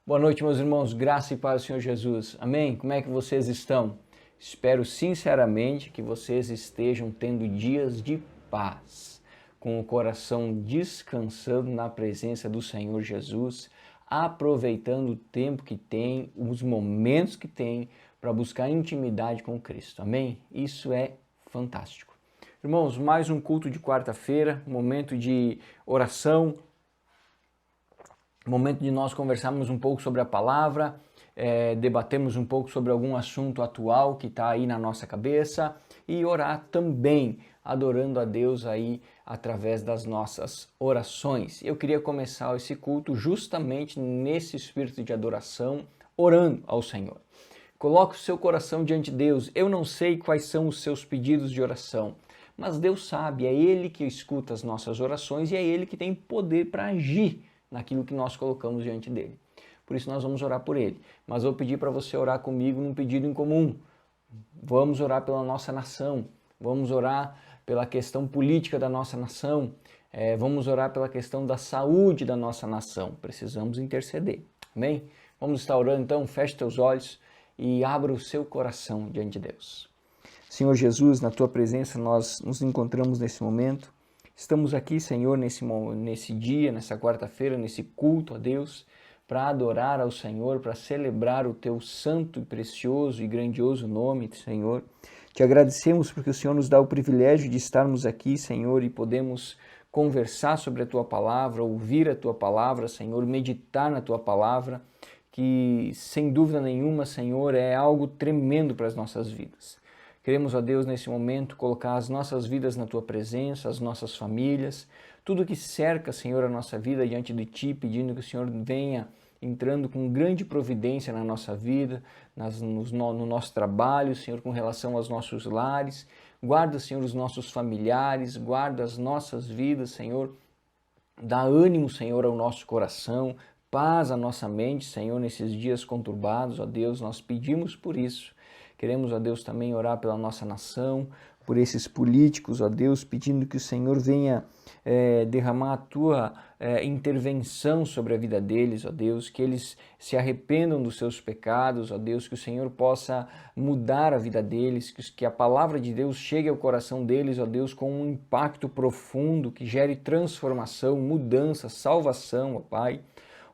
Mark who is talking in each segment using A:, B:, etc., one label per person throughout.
A: Boa noite, meus irmãos, graça e paz do Senhor Jesus. Amém? Como é que vocês estão? Espero sinceramente que vocês estejam tendo dias de paz, com o coração descansando na presença do Senhor Jesus, aproveitando o tempo que tem, os momentos que tem para buscar intimidade com Cristo. Amém? Isso é fantástico. Irmãos, mais um culto de quarta-feira, momento de oração, momento de nós conversarmos um pouco sobre a palavra, debatemos um pouco sobre algum assunto atual que está aí na nossa cabeça e orar também, adorando a Deus aí através das nossas orações. Eu queria começar esse culto justamente nesse espírito de adoração, orando ao Senhor. Coloque o seu coração diante de Deus. Eu não sei quais são os seus pedidos de oração, mas Deus sabe, é Ele que escuta as nossas orações e é Ele que tem poder para agir naquilo que nós colocamos diante dele. Por isso nós vamos orar por ele. Mas vou pedir para você orar comigo num pedido em comum. Vamos orar pela nossa nação. Vamos orar pela questão política da nossa nação. Vamos orar pela questão da saúde da nossa nação. Precisamos interceder. Amém? Vamos estar orando então. Feche teus olhos e abra o seu coração diante de Deus. Senhor Jesus, na tua presença nós nos encontramos nesse momento. Estamos aqui, Senhor, nesse dia, nessa quarta-feira, nesse culto a Deus, para adorar ao Senhor, para celebrar o teu santo, precioso e grandioso nome, Senhor. Te agradecemos porque o Senhor nos dá o privilégio de estarmos aqui, Senhor, e podemos conversar sobre a tua palavra, ouvir a tua palavra, Senhor, meditar na tua palavra, que sem dúvida nenhuma, Senhor, é algo tremendo para as nossas vidas. Queremos, ó Deus, nesse momento, colocar as nossas vidas na Tua presença, as nossas famílias, tudo que cerca, Senhor, a nossa vida diante de Ti, pedindo que o Senhor venha entrando com grande providência na nossa vida, no nosso trabalho, Senhor, com relação aos nossos lares. Guarda, Senhor, os nossos familiares, guarda as nossas vidas, Senhor. Dá ânimo, Senhor, ao nosso coração, paz à nossa mente, Senhor, nesses dias conturbados, ó Deus, nós pedimos por isso. Queremos, ó Deus, também orar pela nossa nação, por esses políticos, ó Deus, pedindo que o Senhor venha derramar a Tua intervenção sobre a vida deles, ó Deus, que eles se arrependam dos seus pecados, ó Deus, que o Senhor possa mudar a vida deles, que a palavra de Deus chegue ao coração deles, ó Deus, com um impacto profundo, que gere transformação, mudança, salvação, ó Pai.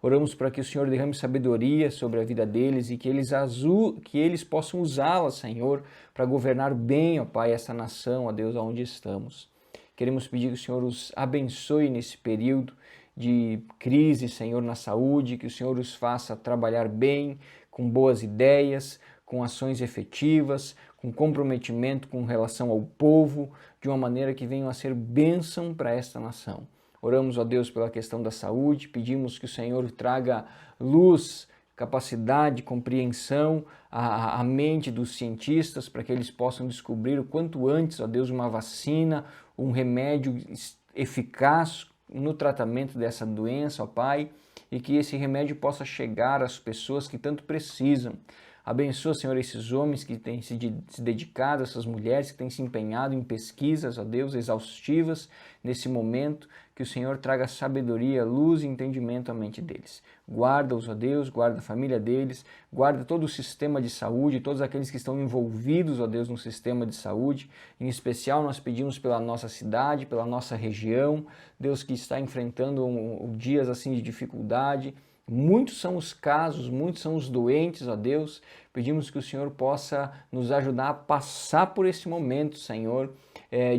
A: Oramos para que o Senhor derrame sabedoria sobre a vida deles e que eles possam usá-la, Senhor, para governar bem, ó Pai, essa nação, ó Deus, aonde estamos. Queremos pedir que o Senhor os abençoe nesse período de crise, Senhor, na saúde, que o Senhor os faça trabalhar bem, com boas ideias, com ações efetivas, com comprometimento com relação ao povo, de uma maneira que venham a ser bênção para esta nação. Oramos, ó Deus, pela questão da saúde, pedimos que o Senhor traga luz, capacidade, compreensão à mente dos cientistas para que eles possam descobrir o quanto antes, ó Deus, uma vacina, um remédio eficaz no tratamento dessa doença, ó Pai, e que esse remédio possa chegar às pessoas que tanto precisam. Abençoa, Senhor, esses homens que têm se dedicado, essas mulheres que têm se empenhado em pesquisas, ó Deus, exaustivas nesse momento, que o Senhor traga sabedoria, luz e entendimento à mente deles. Guarda-os, ó Deus, guarda a família deles, guarda todo o sistema de saúde, todos aqueles que estão envolvidos, ó Deus, no sistema de saúde. Em especial, nós pedimos pela nossa cidade, pela nossa região, Deus, que está enfrentando dias assim de dificuldade. Muitos são os casos, muitos são os doentes, ó Deus. Pedimos que o Senhor possa nos ajudar a passar por esse momento, Senhor,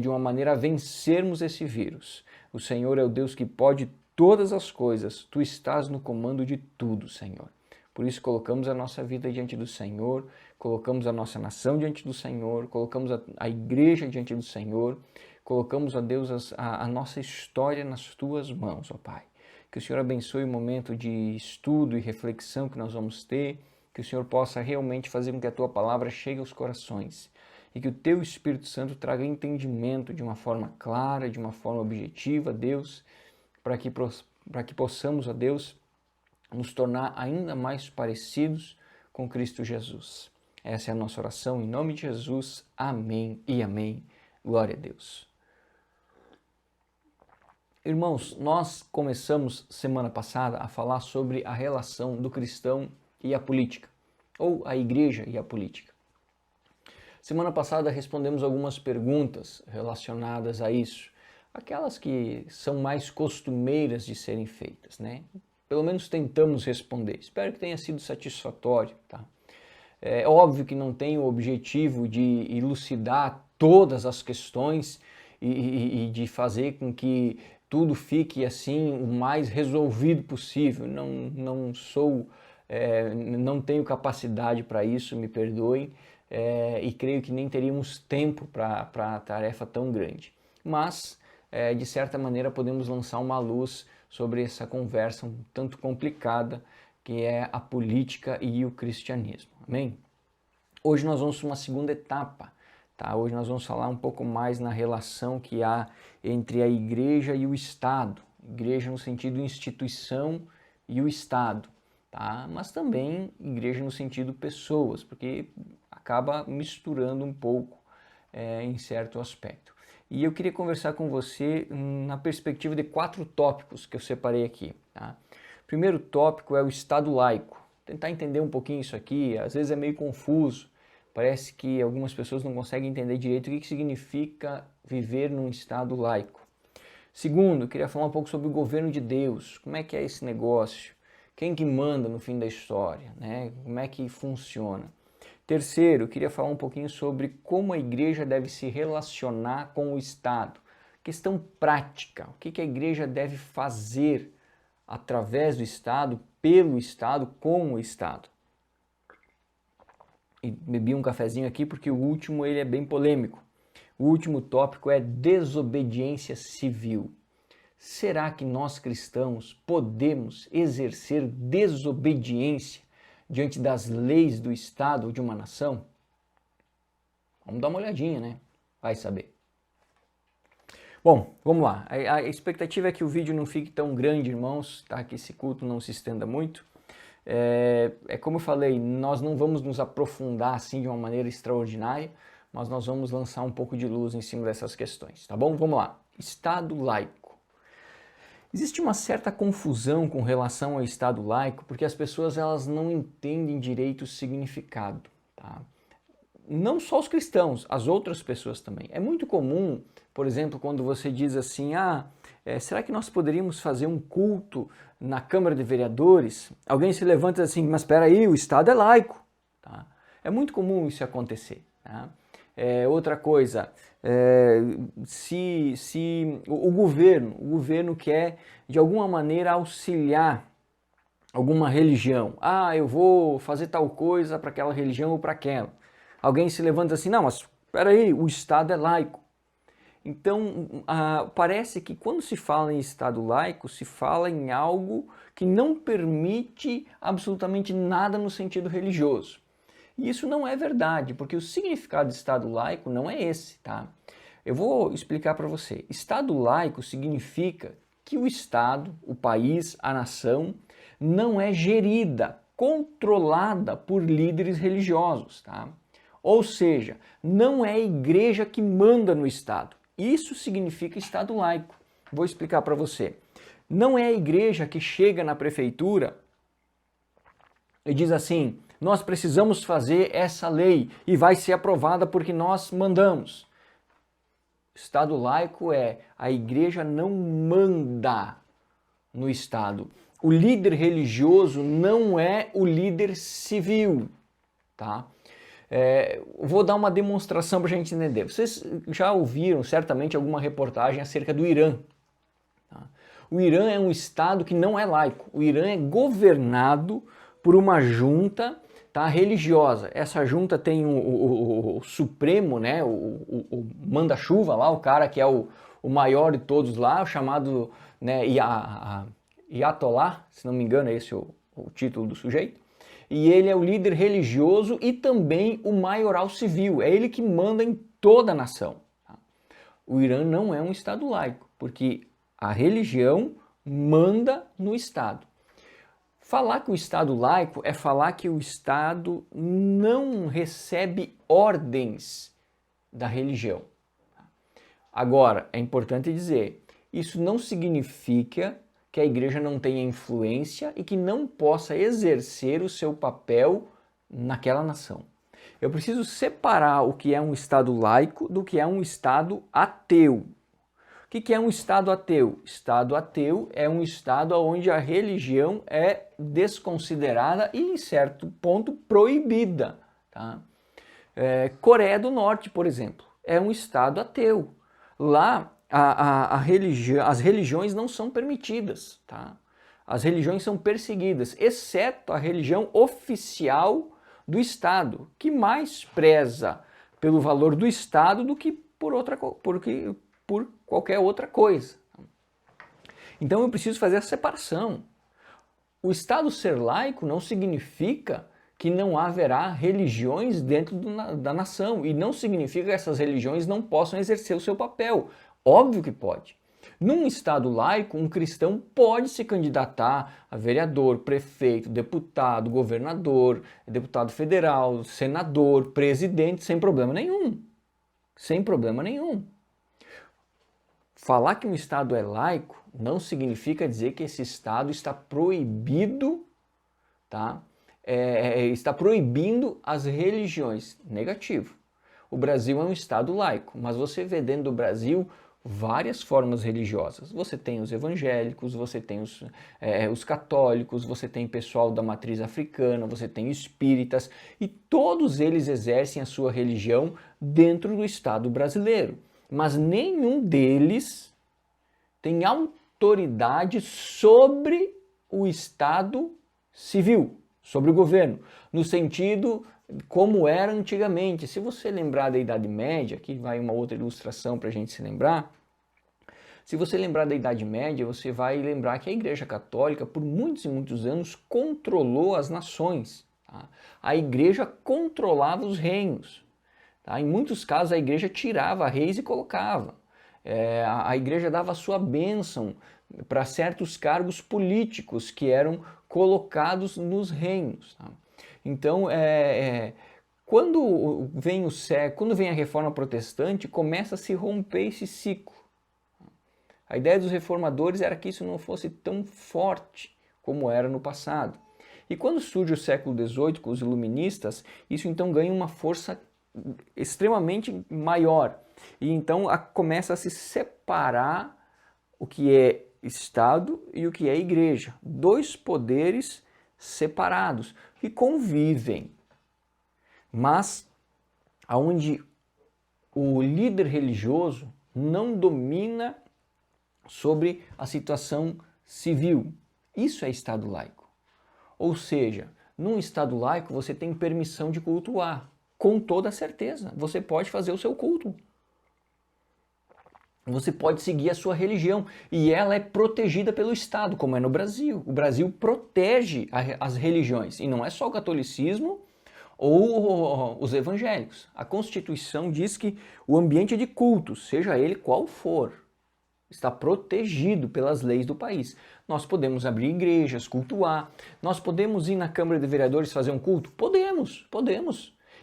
A: de uma maneira a vencermos esse vírus. O Senhor é o Deus que pode todas as coisas. Tu estás no comando de tudo, Senhor. Por isso colocamos a nossa vida diante do Senhor, colocamos a nossa nação diante do Senhor, colocamos a igreja diante do Senhor, colocamos, ó Deus, a nossa história nas Tuas mãos, ó Pai. Que o Senhor abençoe o momento de estudo e reflexão que nós vamos ter, que o Senhor possa realmente fazer com que a Tua palavra chegue aos corações e que o Teu Espírito Santo traga entendimento de uma forma clara, de uma forma objetiva, Deus, para que possamos, ó Deus, nos tornar ainda mais parecidos com Cristo Jesus. Essa é a nossa oração, em nome de Jesus. Amém e amém. Glória a Deus. Irmãos, nós começamos semana passada a falar sobre a relação do cristão e a política, ou a igreja e a política. Semana passada respondemos algumas perguntas relacionadas a isso, aquelas que são mais costumeiras de serem feitas, né? Pelo menos tentamos responder. Espero que tenha sido satisfatório, tá? É óbvio que não tem o objetivo de elucidar todas as questões e de fazer com que tudo fique assim o mais resolvido possível. Não sou, não tenho capacidade para isso, me perdoem, e creio que nem teríamos tempo para a tarefa tão grande. Mas, de certa maneira, podemos lançar uma luz sobre essa conversa um tanto complicada que é a política e o cristianismo. Amém? Hoje nós vamos para uma segunda etapa, tá? Hoje nós vamos falar um pouco mais na relação que há entre a igreja e o Estado. Igreja no sentido instituição e o Estado, tá? Mas também igreja no sentido pessoas, porque acaba misturando um pouco em certo aspecto. E eu queria conversar com você na perspectiva de 4 tópicos que eu separei aqui, tá? O primeiro tópico é o Estado laico. Tentar entender um pouquinho isso aqui, às vezes é meio confuso. Parece que algumas pessoas não conseguem entender direito o que significa viver num Estado laico. Segundo, eu queria falar um pouco sobre o governo de Deus. Como é que é esse negócio? Quem que manda no fim da história, né? Como é que funciona? Terceiro, eu queria falar um pouquinho sobre como a igreja deve se relacionar com o Estado. Questão prática, o que a igreja deve fazer através do Estado, pelo Estado, com o Estado. E bebi um cafezinho aqui porque o último ele é bem polêmico. O último tópico é desobediência civil. Será que nós cristãos podemos exercer desobediência diante das leis do Estado ou de uma nação? Vamos dar uma olhadinha, né? Vai saber. Bom, vamos lá. A expectativa é que o vídeo não fique tão grande, irmãos, tá? Que esse culto não se estenda muito. Como eu falei, nós não vamos nos aprofundar assim de uma maneira extraordinária, mas nós vamos lançar um pouco de luz em cima dessas questões, tá bom? Vamos lá. Estado laico. Existe uma certa confusão com relação ao Estado laico, porque as pessoas elas não entendem direito o significado, tá? Não só os cristãos, as outras pessoas também. É muito comum, por exemplo, quando você diz assim, será que nós poderíamos fazer um culto na Câmara de Vereadores? Alguém se levanta e diz assim, mas espera aí, o Estado é laico. Tá? É muito comum isso acontecer. Tá? Outra coisa, se o governo quer de alguma maneira auxiliar alguma religião, eu vou fazer tal coisa para aquela religião ou para aquela. Alguém se levanta assim, não, mas espera aí, o Estado é laico. Então, parece que quando se fala em Estado laico, se fala em algo que não permite absolutamente nada no sentido religioso. E isso não é verdade, porque o significado de Estado laico não é esse, tá? Eu vou explicar para você. Estado laico significa que o Estado, o país, a nação, não é gerida, controlada por líderes religiosos, tá? Ou seja, não é a igreja que manda no Estado. Isso significa Estado laico. Vou explicar para você. Não é a igreja que chega na prefeitura e diz assim, nós precisamos fazer essa lei e vai ser aprovada porque nós mandamos. Estado laico é a igreja não manda no Estado. O líder religioso não é o líder civil, tá? Vou dar uma demonstração para a gente entender. Vocês já ouviram certamente alguma reportagem acerca do Irã. Tá? O Irã é um estado que não é laico. O Irã é governado por uma junta, tá, religiosa. Essa junta tem o Supremo, né, o manda-chuva lá, o cara que é o maior de todos lá, o chamado, né, Ayatollah, se não me engano é esse o título do sujeito. E ele é o líder religioso e também o maioral civil. É ele que manda em toda a nação. O Irã não é um estado laico, porque a religião manda no Estado. Falar que o Estado laico é falar que o Estado não recebe ordens da religião. Agora, é importante dizer, isso não significa que a igreja não tenha influência e que não possa exercer o seu papel naquela nação. Eu preciso separar o que é um Estado laico do que é um Estado ateu. O que é um Estado ateu? Estado ateu é um Estado onde a religião é desconsiderada e, em certo ponto, proibida. Tá? Coreia do Norte, por exemplo, é um Estado ateu. Lá, as religiões não são permitidas. Tá? As religiões são perseguidas, exceto a religião oficial do Estado, que mais preza pelo valor do Estado do que por qualquer outra coisa. Então eu preciso fazer a separação. O Estado ser laico não significa que não haverá religiões dentro da nação, e não significa que essas religiões não possam exercer o seu papel. Óbvio que pode. Num Estado laico, um cristão pode se candidatar a vereador, prefeito, deputado, governador, deputado federal, senador, presidente, sem problema nenhum. Sem problema nenhum. Falar que um Estado é laico não significa dizer que esse Estado está proibido, tá? Está proibindo as religiões. Negativo. O Brasil é um Estado laico, mas você vê dentro do Brasil várias formas religiosas. Você tem os evangélicos, você tem os católicos, você tem pessoal da matriz africana, você tem espíritas, e todos eles exercem a sua religião dentro do Estado brasileiro. Mas nenhum deles tem autoridade sobre o Estado civil, sobre o governo, no sentido como era antigamente. Se você lembrar da Idade Média, aqui vai uma outra ilustração para a gente se lembrar. Se você lembrar da Idade Média, você vai lembrar que a Igreja Católica, por muitos e muitos anos, controlou as nações. Tá? A Igreja controlava os reinos. Tá? Em muitos casos, a Igreja tirava reis e colocava. A Igreja dava a sua bênção para certos cargos políticos que eram colocados nos reinos. Tá? Então, quando vem a Reforma Protestante, começa a se romper esse ciclo. A ideia dos reformadores era que isso não fosse tão forte como era no passado. E quando surge o século XVIII com os iluministas, isso então ganha uma força extremamente maior. E então começa a se separar o que é Estado e o que é Igreja. Dois poderes separados, que convivem, mas onde o líder religioso não domina sobre a situação civil. Isso é Estado laico. Ou seja, num Estado laico você tem permissão de cultuar, com toda certeza. Você pode fazer o seu culto. Você pode seguir a sua religião e ela é protegida pelo Estado, como é no Brasil. O Brasil protege as religiões, e não é só o catolicismo ou os evangélicos. A Constituição diz que o ambiente de culto, seja ele qual for, está protegido pelas leis do país. Nós podemos abrir igrejas, cultuar. Nós podemos ir na Câmara de Vereadores fazer um culto? Podemos.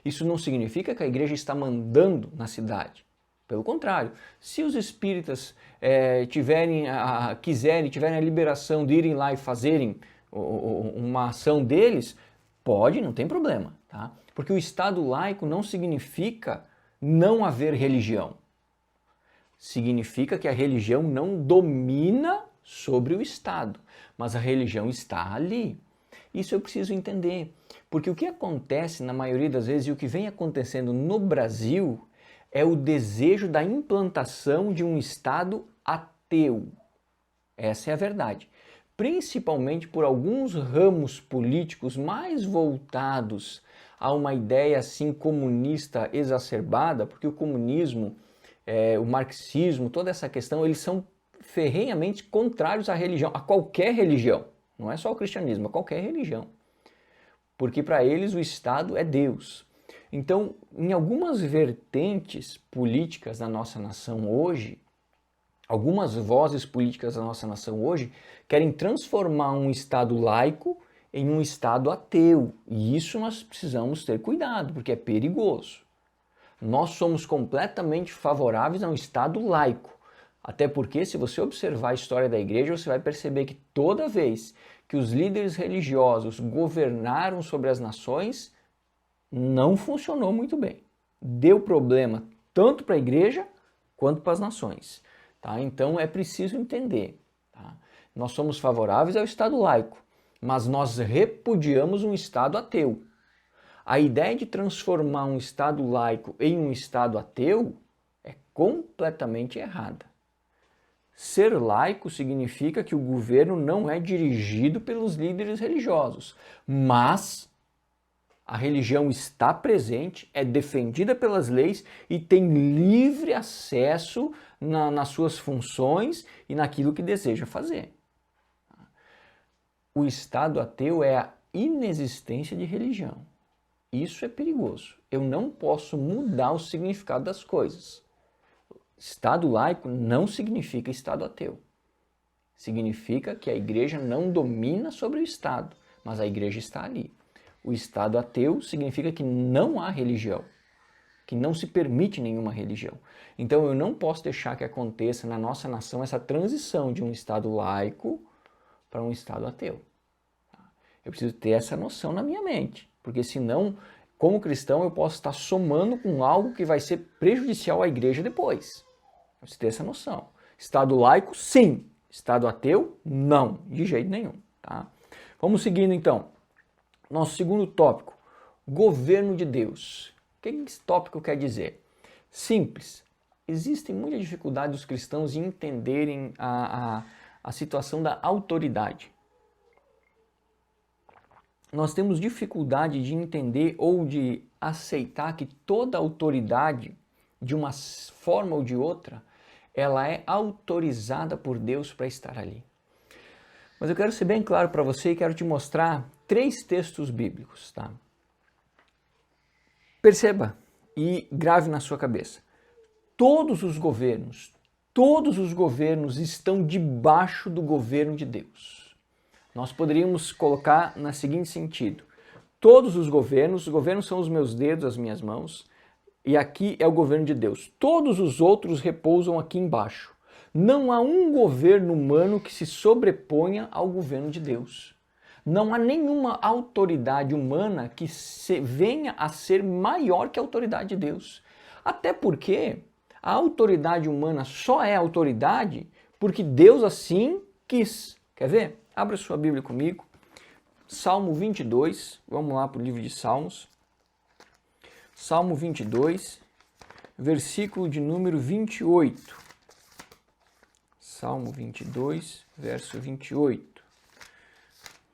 A: Isso não significa que a igreja está mandando na cidade. Pelo contrário, se os espíritas tiverem a liberação de irem lá e fazerem uma ação deles, pode, não tem problema. Tá? Porque o Estado laico não significa não haver religião. Significa que a religião não domina sobre o Estado, mas a religião está ali. Isso eu preciso entender, porque o que acontece na maioria das vezes e o que vem acontecendo no Brasil é o desejo da implantação de um Estado ateu. Essa é a verdade. Principalmente por alguns ramos políticos mais voltados a uma ideia assim comunista exacerbada, porque o comunismo, o marxismo, toda essa questão, eles são ferrenhamente contrários à religião, a qualquer religião. Não é só o cristianismo, a qualquer religião. Porque para eles o Estado é Deus. Então, em algumas vertentes políticas da nossa nação hoje, algumas vozes políticas da nossa nação hoje querem transformar um Estado laico em um Estado ateu. E isso nós precisamos ter cuidado, porque é perigoso. Nós somos completamente favoráveis a um Estado laico. Até porque, se você observar a história da igreja, você vai perceber que toda vez que os líderes religiosos governaram sobre as nações, não funcionou muito bem. Deu problema tanto para a igreja quanto para as nações. Tá? Então é preciso entender. Tá? Nós somos favoráveis ao Estado laico, mas nós repudiamos um Estado ateu. A ideia de transformar um Estado laico em um Estado ateu é completamente errada. Ser laico significa que o governo não é dirigido pelos líderes religiosos, mas a religião está presente, é defendida pelas leis e tem livre acesso nas suas funções e naquilo que deseja fazer. O Estado ateu é a inexistência de religião. Isso é perigoso. Eu não posso mudar o significado das coisas. Estado laico não significa Estado ateu. Significa que a igreja não domina sobre o Estado, mas a igreja está ali. O Estado ateu significa que não há religião, que não se permite nenhuma religião. Então eu não posso deixar que aconteça na nossa nação essa transição de um Estado laico para um Estado ateu. Eu preciso ter essa noção na minha mente, porque senão, como cristão, eu posso estar somando com algo que vai ser prejudicial à igreja depois. Eu preciso ter essa noção. Estado laico, sim. Estado ateu, não. De jeito nenhum. Tá? Vamos seguindo então. Nosso segundo tópico, governo de Deus. O que esse tópico quer dizer? Simples. Existem muita dificuldade dos cristãos em entenderem a situação da autoridade. Nós temos dificuldade de entender ou de aceitar que toda autoridade, de uma forma ou de outra, ela é autorizada por Deus para estar ali. Mas eu quero ser bem claro para você e quero te mostrar 3 textos bíblicos, tá? Perceba e grave na sua cabeça. Todos os governos estão debaixo do governo de Deus. Nós poderíamos colocar no seguinte sentido. Todos os governos são os meus dedos, as minhas mãos, e aqui é o governo de Deus. Todos os outros repousam aqui embaixo. Não há um governo humano que se sobreponha ao governo de Deus. Não há nenhuma autoridade humana que venha a ser maior que a autoridade de Deus. Até porque a autoridade humana só é autoridade porque Deus assim quis. Quer ver? Abra sua Bíblia comigo. Salmo 22, vamos lá para o livro de Salmos. Salmo 22, versículo de número 28. Salmo 22, verso 28.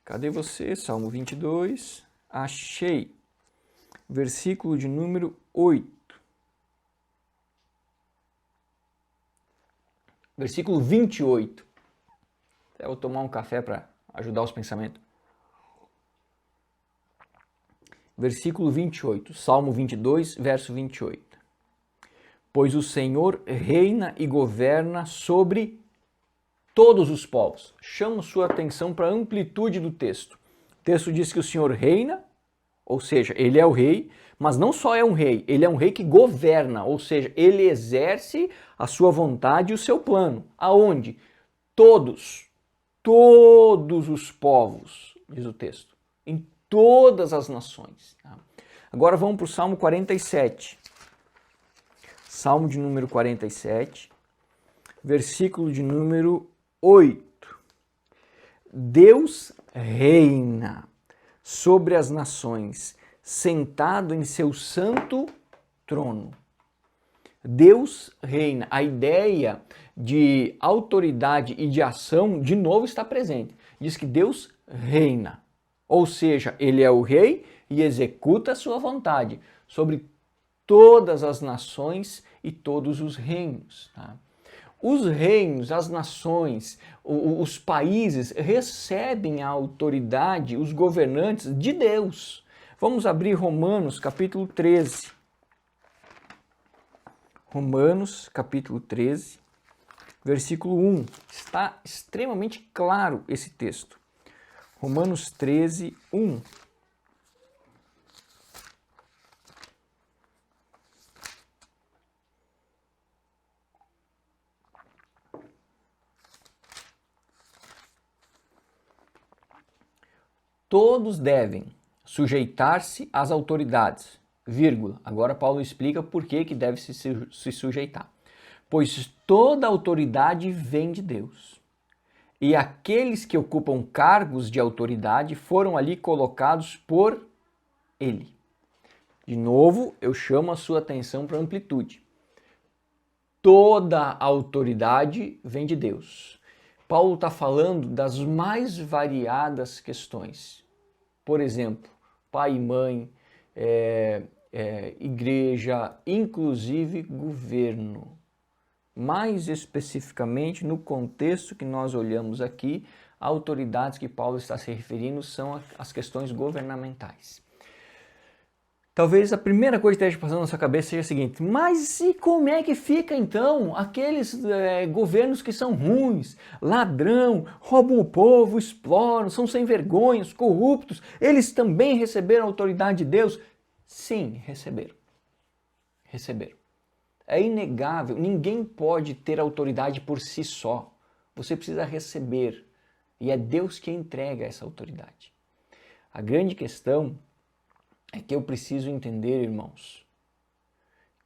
A: Cadê você? Salmo 22, achei. Versículo de número 8. Versículo 28. Até vou tomar um café para ajudar os pensamentos. Versículo 28, Salmo 22, verso 28. Pois o Senhor reina e governa sobre todos os povos. Chamo sua atenção para a amplitude do texto. O texto diz que o Senhor reina, ou seja, ele é o rei, mas não só é um rei, ele é um rei que governa, ou seja, ele exerce a sua vontade e o seu plano. Aonde? Todos os povos, diz o texto, em todas as nações. Agora vamos para o Salmo 47. Salmo de número 47, versículo de número 8. Deus reina sobre as nações, sentado em seu santo trono. Deus reina. A ideia de autoridade e de ação, de novo, está presente. Diz que Deus reina. Ou seja, ele é o rei e executa a sua vontade sobre todas as nações e todos os reinos. Tá? Os reinos, as nações, os países recebem a autoridade, os governantes de Deus. Vamos abrir Romanos capítulo 13. Romanos capítulo 13, versículo 1. Está extremamente claro esse texto. Romanos 13, 1. todos devem sujeitar-se às autoridades, vírgula. Agora Paulo explica por que deve se sujeitar. Pois toda autoridade vem de Deus. E aqueles que ocupam cargos de autoridade foram ali colocados por Ele. De novo, eu chamo a sua atenção para a amplitude. Toda autoridade vem de Deus. Paulo está falando das mais variadas questões. Por exemplo, pai e mãe, igreja, inclusive governo. Mais especificamente, no contexto que nós olhamos aqui, autoridades que Paulo está se referindo são as questões governamentais. Talvez a primeira coisa que esteja passando na sua cabeça seja a seguinte: mas e como é que fica então aqueles governos que são ruins, ladrão, roubam o povo, exploram, são sem vergonhas, corruptos? Eles também receberam a autoridade de Deus? Sim, receberam. Receberam. É inegável, ninguém pode ter autoridade por si só. Você precisa receber. E é Deus que entrega essa autoridade. A grande questão é que eu preciso entender, irmãos,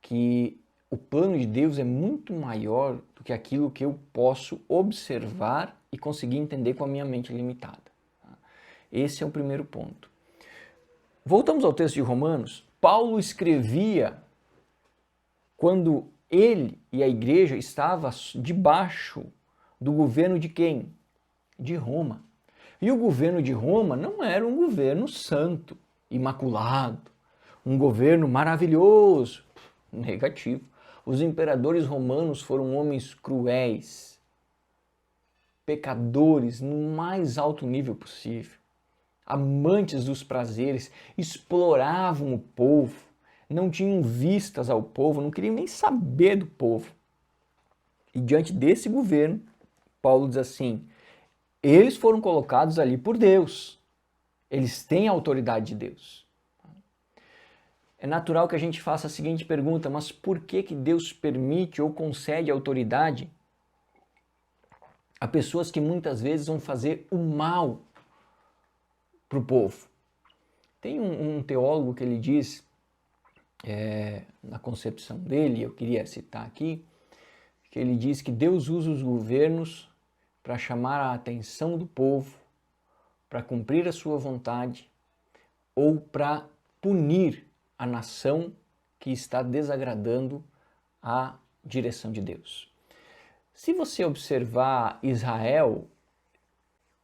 A: que o plano de Deus é muito maior do que aquilo que eu posso observar e conseguir entender com a minha mente limitada. Esse é o primeiro ponto. Voltamos ao texto de Romanos. Paulo escrevia quando ele e a igreja estavam debaixo do governo de quem? De Roma. E o governo de Roma não era um governo santo, imaculado, um governo maravilhoso. Negativo. Os imperadores romanos foram homens cruéis, pecadores no mais alto nível possível, amantes dos prazeres, exploravam o povo, não tinham vistas ao povo, não queriam nem saber do povo. E diante desse governo, Paulo diz assim: eles foram colocados ali por Deus. Eles têm a autoridade de Deus. É natural que a gente faça a seguinte pergunta: mas por que Deus permite ou concede autoridade a pessoas que muitas vezes vão fazer o mal para o povo? Tem um teólogo que ele diz, na concepção dele, eu queria citar aqui, que ele diz que Deus usa os governos para chamar a atenção do povo, para cumprir a sua vontade ou para punir a nação que está desagradando a direção de Deus. Se você observar Israel,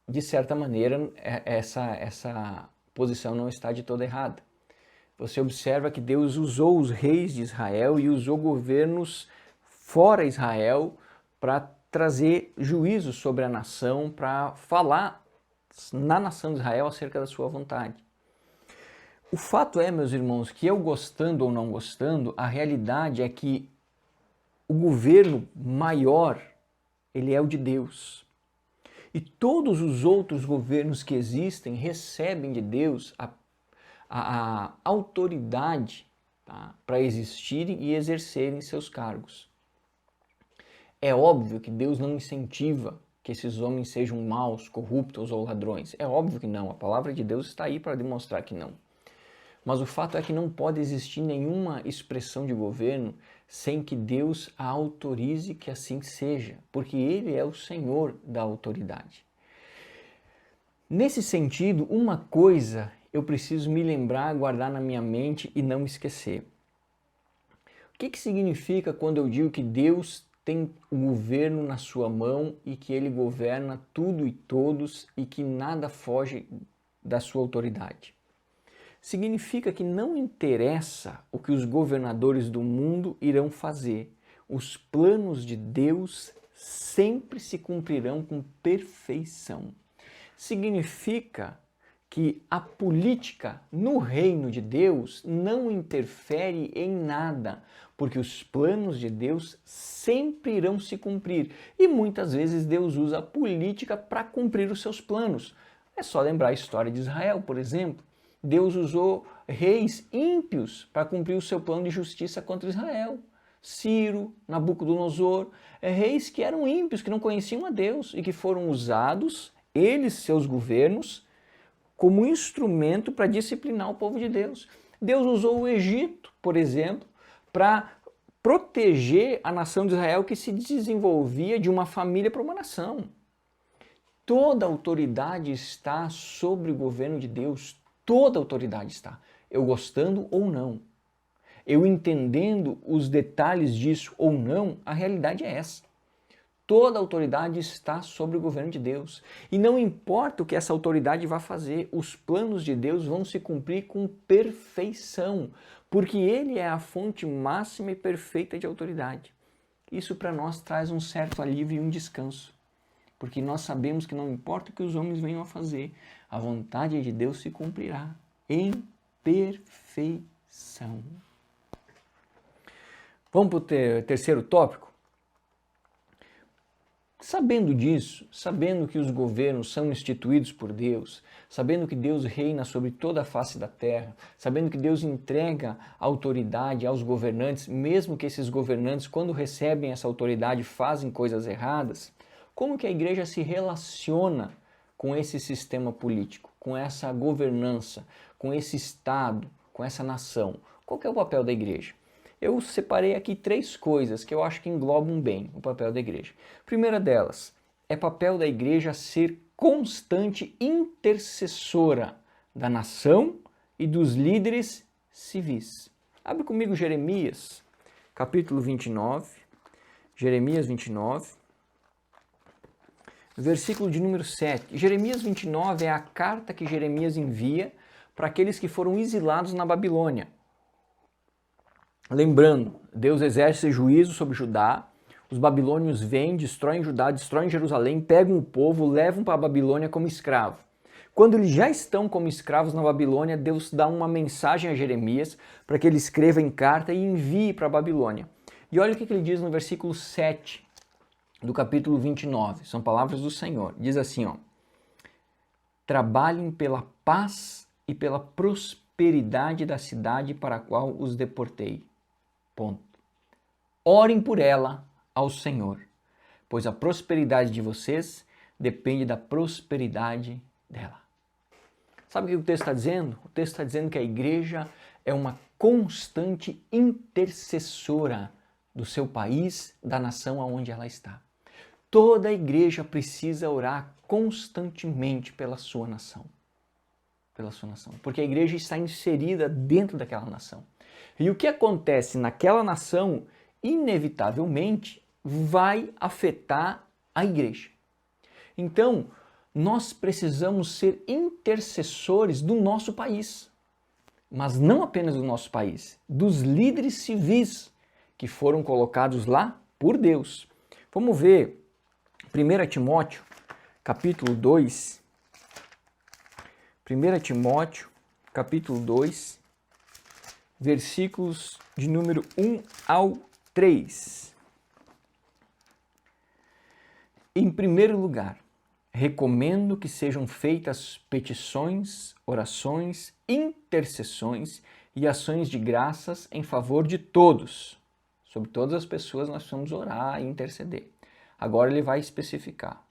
A: de certa maneira, essa posição não está de toda errada. Você observa que Deus usou os reis de Israel e usou governos fora Israel para trazer juízo sobre a nação, para falar na nação de Israel acerca da sua vontade. O fato é, meus irmãos, que eu gostando ou não gostando, a realidade é que o governo maior, ele é o de Deus. E todos os outros governos que existem recebem de Deus a autoridade, tá, para existirem e exercerem seus cargos. É óbvio que Deus não incentiva que esses homens sejam maus, corruptos ou ladrões. É óbvio que não. A palavra de Deus está aí para demonstrar que não. Mas o fato é que não pode existir nenhuma expressão de governo sem que Deus a autorize que assim seja, porque Ele é o Senhor da autoridade. Nesse sentido, uma coisa eu preciso me lembrar, guardar na minha mente e não esquecer. O que significa quando eu digo que Deus tem o governo na sua mão e que Ele governa tudo e todos e que nada foge da sua autoridade? Significa que não interessa o que os governadores do mundo irão fazer. Os planos de Deus sempre se cumprirão com perfeição. Significa que a política no reino de Deus não interfere em nada, porque os planos de Deus sempre irão se cumprir. E muitas vezes Deus usa a política para cumprir os seus planos. É só lembrar a história de Israel, por exemplo. Deus usou reis ímpios para cumprir o seu plano de justiça contra Israel. Ciro, Nabucodonosor, reis que eram ímpios, que não conheciam a Deus e que foram usados, eles, seus governos, como instrumento para disciplinar o povo de Deus. Deus usou o Egito, por exemplo, para proteger a nação de Israel que se desenvolvia de uma família para uma nação. Toda autoridade está sobre o governo de Deus. Toda autoridade está. Eu gostando ou não. Eu entendendo os detalhes disso ou não, a realidade é essa. Toda autoridade está sobre o governo de Deus. E não importa o que essa autoridade vai fazer, os planos de Deus vão se cumprir com perfeição, porque Ele é a fonte máxima e perfeita de autoridade. Isso para nós traz um certo alívio e um descanso, porque nós sabemos que não importa o que os homens venham a fazer, a vontade de Deus se cumprirá em perfeição. Vamos para o terceiro tópico? Sabendo disso, sabendo que os governos são instituídos por Deus, sabendo que Deus reina sobre toda a face da terra, sabendo que Deus entrega a autoridade aos governantes, mesmo que esses governantes, quando recebem essa autoridade, fazem coisas erradas, como que a igreja se relaciona com esse sistema político, com essa governança, com esse Estado, com essa nação? Qual que é o papel da igreja? Eu separei aqui 3 coisas que eu acho que englobam bem o papel da igreja. A primeira delas é papel da igreja ser constante intercessora da nação e dos líderes civis. Abre comigo Jeremias, capítulo 29, Jeremias 29, versículo de número 7. Jeremias 29 é a carta que Jeremias envia para aqueles que foram exilados na Babilônia. Lembrando, Deus exerce juízo sobre Judá, os babilônios vêm, destroem Judá, destroem Jerusalém, pegam o povo, levam para a Babilônia como escravo. Quando eles já estão como escravos na Babilônia, Deus dá uma mensagem a Jeremias para que ele escreva em carta e envie para a Babilônia. E olha o que ele diz no versículo 7 do capítulo 29, são palavras do Senhor. Diz assim, ó: trabalhem pela paz e pela prosperidade da cidade para a qual os deportei. Ponto. Orem por ela ao Senhor, pois a prosperidade de vocês depende da prosperidade dela. Sabe o que o texto está dizendo? O texto está dizendo que a igreja é uma constante intercessora do seu país, da nação aonde ela está. Toda a igreja precisa orar constantemente pela sua nação. Pela sua nação, porque a igreja está inserida dentro daquela nação. E o que acontece naquela nação, inevitavelmente, vai afetar a igreja. Então, nós precisamos ser intercessores do nosso país, mas não apenas do nosso país, dos líderes civis que foram colocados lá por Deus. Vamos ver 1 Timóteo, capítulo 2, 1 Timóteo, capítulo 2, versículos de número 1 ao 3. Em primeiro lugar, recomendo que sejam feitas petições, orações, intercessões e ações de graças em favor de todos. Sobre todas as pessoas nós precisamos orar e interceder. Agora ele vai especificar.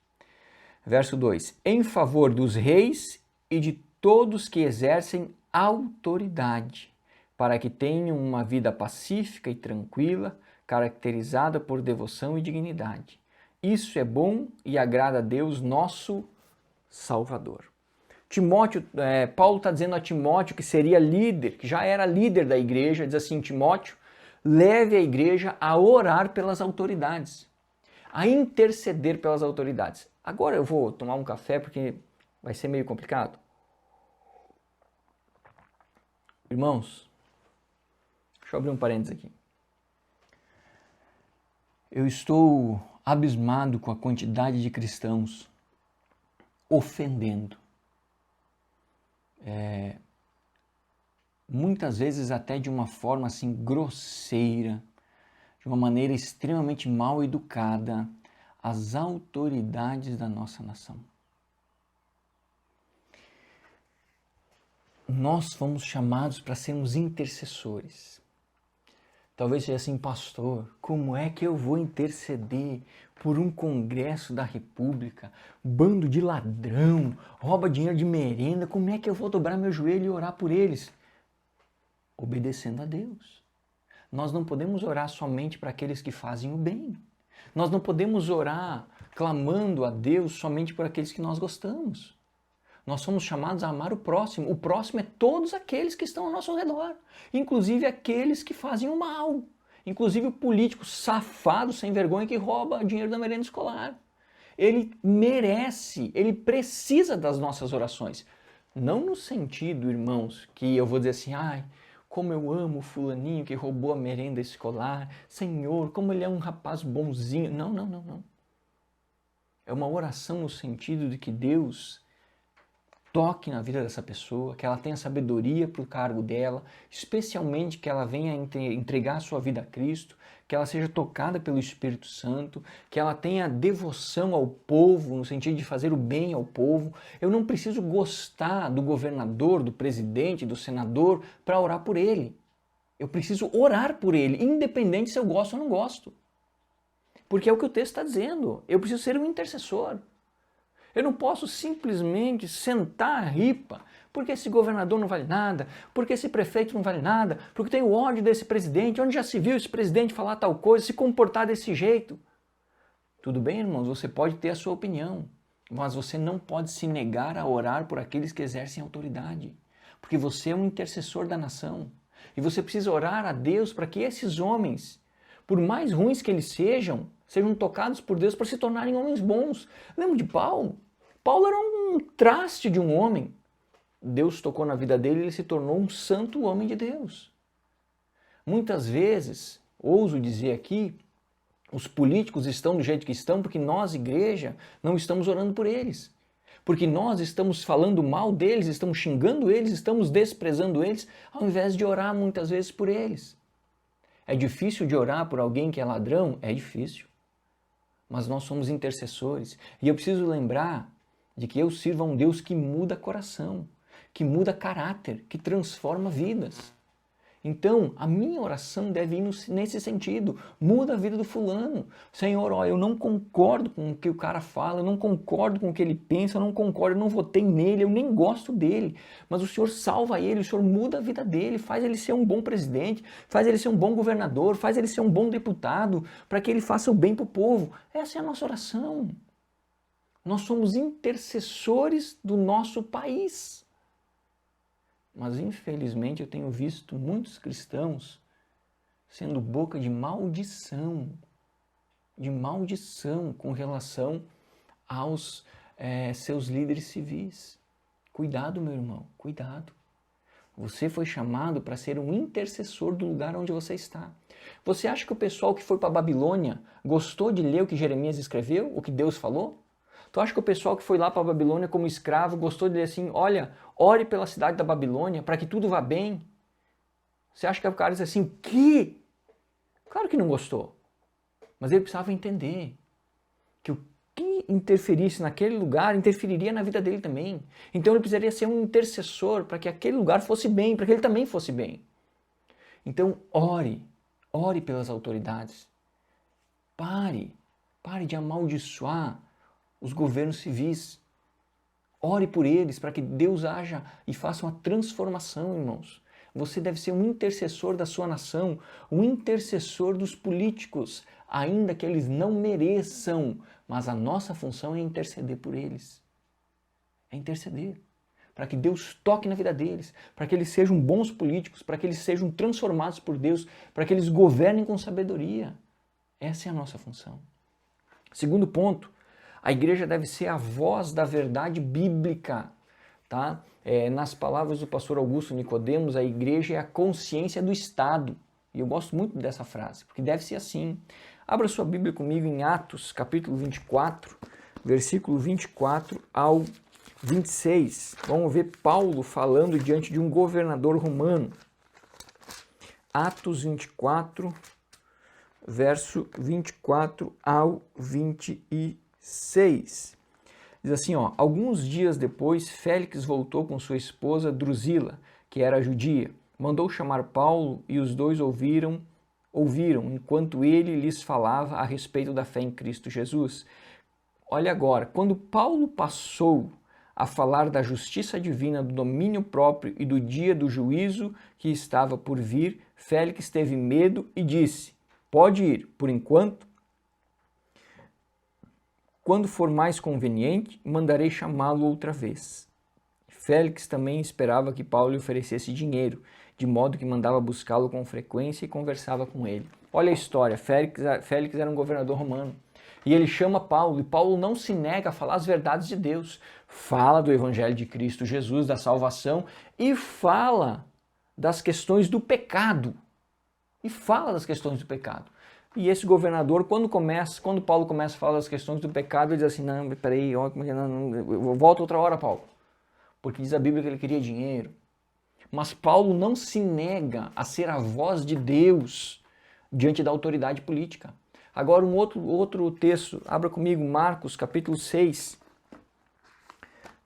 A: Verso 2. Em favor dos reis e de todos que exercem autoridade, para que tenham uma vida pacífica e tranquila, caracterizada por devoção e dignidade. Isso é bom e agrada a Deus, nosso Salvador. Paulo está dizendo a Timóteo, que seria líder, que já era líder da igreja, diz assim: Timóteo, leve a igreja a orar pelas autoridades, a interceder pelas autoridades. Agora eu vou tomar um café porque vai ser meio complicado. Irmãos, deixa eu abrir um parênteses aqui. Eu estou abismado com a quantidade de cristãos ofendendo. Muitas vezes até de uma forma assim grosseira, de uma maneira extremamente mal educada, as autoridades da nossa nação. Nós fomos chamados para sermos intercessores. Talvez seja assim, pastor, como é que eu vou interceder por um Congresso da República, bando de ladrão, rouba dinheiro de merenda, como é que eu vou dobrar meu joelho e orar por eles? Obedecendo a Deus. Nós não podemos orar somente para aqueles que fazem o bem. Nós não podemos orar clamando a Deus somente por aqueles que nós gostamos. Nós somos chamados a amar o próximo. O próximo é todos aqueles que estão ao nosso redor, inclusive aqueles que fazem o mal, inclusive o político safado, sem vergonha, que rouba dinheiro da merenda escolar. Ele merece, ele precisa das nossas orações. Não no sentido, irmãos, que eu vou dizer assim, ai, como eu amo o fulaninho que roubou a merenda escolar, Senhor, como ele é um rapaz bonzinho. Não, não, não, não. É uma oração no sentido de que Deus toque na vida dessa pessoa, que ela tenha sabedoria para o cargo dela, especialmente que ela venha entregar a sua vida a Cristo, que ela seja tocada pelo Espírito Santo, que ela tenha devoção ao povo, no sentido de fazer o bem ao povo. Eu não preciso gostar do governador, do presidente, do senador para orar por ele. Eu preciso orar por ele, independente se eu gosto ou não gosto. Porque é o que o texto está dizendo. Eu preciso ser um intercessor. Eu não posso simplesmente sentar a ripa porque esse governador não vale nada, porque esse prefeito não vale nada, porque tenho ódio desse presidente, onde já se viu esse presidente falar tal coisa, se comportar desse jeito. Tudo bem, irmãos, você pode ter a sua opinião, mas você não pode se negar a orar por aqueles que exercem autoridade, porque você é um intercessor da nação e você precisa orar a Deus para que esses homens, por mais ruins que eles sejam tocados por Deus para se tornarem homens bons. Lembra de Paulo? Paulo era um traste de um homem. Deus tocou na vida dele e ele se tornou um santo homem de Deus. Muitas vezes, ouso dizer aqui, os políticos estão do jeito que estão porque nós, igreja, não estamos orando por eles. Porque nós estamos falando mal deles, estamos xingando eles, estamos desprezando eles, ao invés de orar muitas vezes por eles. É difícil de orar por alguém que é ladrão? É difícil. Mas nós somos intercessores. E eu preciso lembrar de que eu sirvo a um Deus que muda coração, que muda caráter, que transforma vidas. Então, a minha oração deve ir nesse sentido. Muda a vida do fulano. Senhor, ó, eu não concordo com o que o cara fala, eu não concordo com o que ele pensa, eu não concordo, eu não votei nele, eu nem gosto dele. Mas o Senhor salva ele, o Senhor muda a vida dele, faz ele ser um bom presidente, faz ele ser um bom governador, faz ele ser um bom deputado, para que ele faça o bem para o povo. Essa é a nossa oração. Nós somos intercessores do nosso país. Mas, infelizmente, eu tenho visto muitos cristãos sendo boca de maldição com relação aos seus líderes civis. Cuidado, meu irmão, cuidado. Você foi chamado para ser um intercessor do lugar onde você está. Você acha que o pessoal que foi para a Babilônia gostou de ler o que Jeremias escreveu, o que Deus falou? Tu acha que o pessoal que foi lá para a Babilônia como escravo gostou de ler assim, olha, ore pela cidade da Babilônia para que tudo vá bem? Você acha que o cara diz assim, o quê? Claro que não gostou. Mas ele precisava entender que o que interferisse naquele lugar interferiria na vida dele também. Então ele precisaria ser um intercessor para que aquele lugar fosse bem, para que ele também fosse bem. Então ore pelas autoridades. Pare de amaldiçoar os governos civis. Ore por eles para que Deus haja e faça uma transformação, irmãos. Você deve ser um intercessor da sua nação, um intercessor dos políticos, ainda que eles não mereçam, mas a nossa função é interceder por eles. É interceder, para que Deus toque na vida deles, para que eles sejam bons políticos, para que eles sejam transformados por Deus, para que eles governem com sabedoria. Essa é a nossa função. Segundo ponto, a igreja deve ser a voz da verdade bíblica, tá? Nas palavras do pastor Augusto Nicodemos, a igreja é a consciência do Estado. E eu gosto muito dessa frase, porque deve ser assim. Abra sua Bíblia comigo em Atos, capítulo 24, versículo 24 ao 26. Vamos ver Paulo falando diante de um governador romano. Atos 24, verso 24 ao 26. Diz assim, ó, alguns dias depois, Félix voltou com sua esposa Drusila, que era judia. Mandou chamar Paulo e os dois ouviram ouviram enquanto ele lhes falava a respeito da fé em Cristo Jesus. Olha agora, quando Paulo passou a falar da justiça divina, do domínio próprio e do dia do juízo que estava por vir, Félix teve medo e disse: pode ir, por enquanto. Quando for mais conveniente, mandarei chamá-lo outra vez. Félix também esperava que Paulo lhe oferecesse dinheiro, de modo que mandava buscá-lo com frequência e conversava com ele. Olha a história, Félix era um governador romano. E ele chama Paulo, e Paulo não se nega a falar as verdades de Deus. Fala do Evangelho de Cristo Jesus, da salvação, e fala das questões do pecado. E esse governador, quando Paulo começa a falar das questões do pecado, ele diz assim, não, peraí, eu volto outra hora, Paulo. Porque diz a Bíblia que ele queria dinheiro. Mas Paulo não se nega a ser a voz de Deus diante da autoridade política. Agora um outro texto, abra comigo Marcos capítulo 6.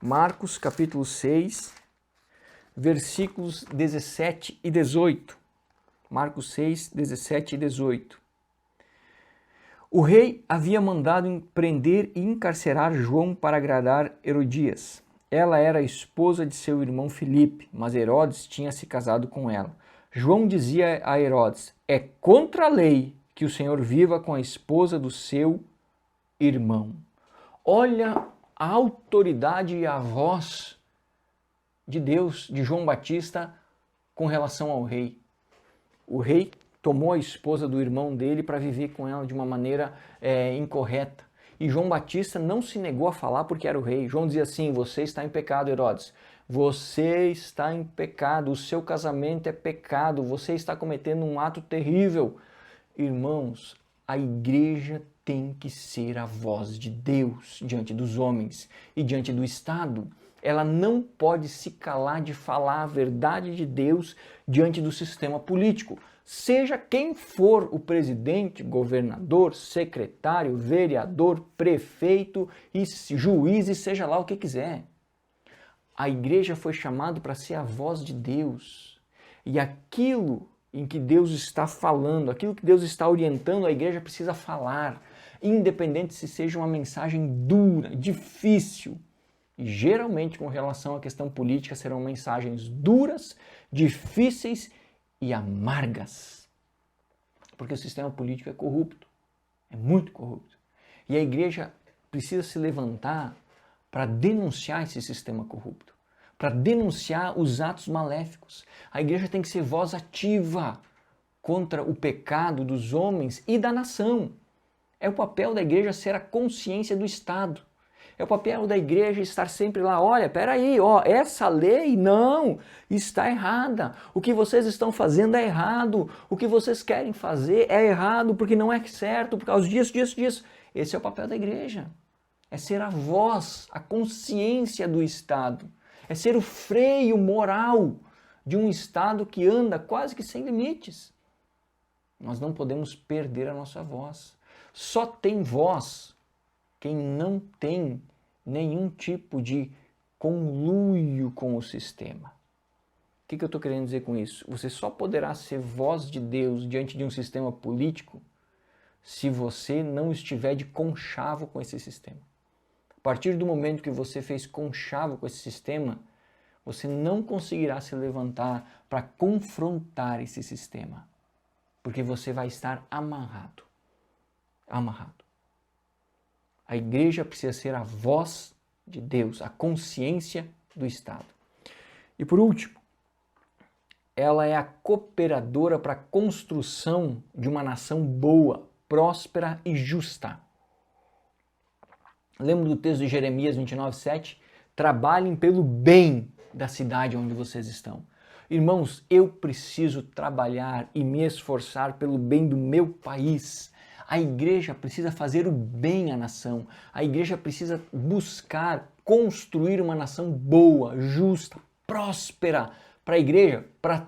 A: Marcos capítulo 6, versículos 17 e 18. Marcos 6, 17 e 18. O rei havia mandado prender e encarcerar João para agradar Herodias. Ela era a esposa de seu irmão Filipe, mas Herodes tinha se casado com ela. João dizia a Herodes: é contra a lei que o Senhor viva com a esposa do seu irmão. Olha a autoridade e a voz de Deus, de João Batista, com relação ao rei. O rei tomou a esposa do irmão dele para viver com ela de uma maneira incorreta. E João Batista não se negou a falar porque era o rei. João dizia assim: você está em pecado, Herodes. Você está em pecado, o seu casamento é pecado, você está cometendo um ato terrível. Irmãos, a igreja tem que ser a voz de Deus diante dos homens e diante do Estado. Ela não pode se calar de falar a verdade de Deus diante do sistema político. Seja quem for o presidente, governador, secretário, vereador, prefeito, e juiz, e seja lá o que quiser. A igreja foi chamada para ser a voz de Deus. E aquilo em que Deus está falando, aquilo que Deus está orientando, a igreja precisa falar, independente se seja uma mensagem dura, difícil. E geralmente, com relação à questão política, serão mensagens duras, difíceis e amargas. Porque o sistema político é corrupto, é muito corrupto. E a igreja precisa se levantar para denunciar esse sistema corrupto, para denunciar os atos maléficos. A igreja tem que ser voz ativa contra o pecado dos homens e da nação. É o papel da igreja ser a consciência do Estado. É o papel da igreja estar sempre lá, olha, peraí, essa lei não, está errada. O que vocês estão fazendo é errado. O que vocês querem fazer é errado porque não é certo, por causa disso. Esse é o papel da igreja. É ser a voz, a consciência do Estado. É ser o freio moral de um Estado que anda quase que sem limites. Nós não podemos perder a nossa voz. Só tem voz quem não tem nenhum tipo de conluio com o sistema. O que eu estou querendo dizer com isso? Você só poderá ser voz de Deus diante de um sistema político se você não estiver de conchavo com esse sistema. A partir do momento que você fez conchavo com esse sistema, você não conseguirá se levantar para confrontar esse sistema, porque você vai estar amarrado. A igreja precisa ser a voz de Deus, a consciência do Estado. E por último, ela é a cooperadora para a construção de uma nação boa, próspera e justa. Lembra do texto de Jeremias 29:7? Trabalhem pelo bem da cidade onde vocês estão. Irmãos, eu preciso trabalhar e me esforçar pelo bem do meu país. A igreja precisa fazer o bem à nação. A igreja precisa buscar construir uma nação boa, justa, próspera para a igreja, para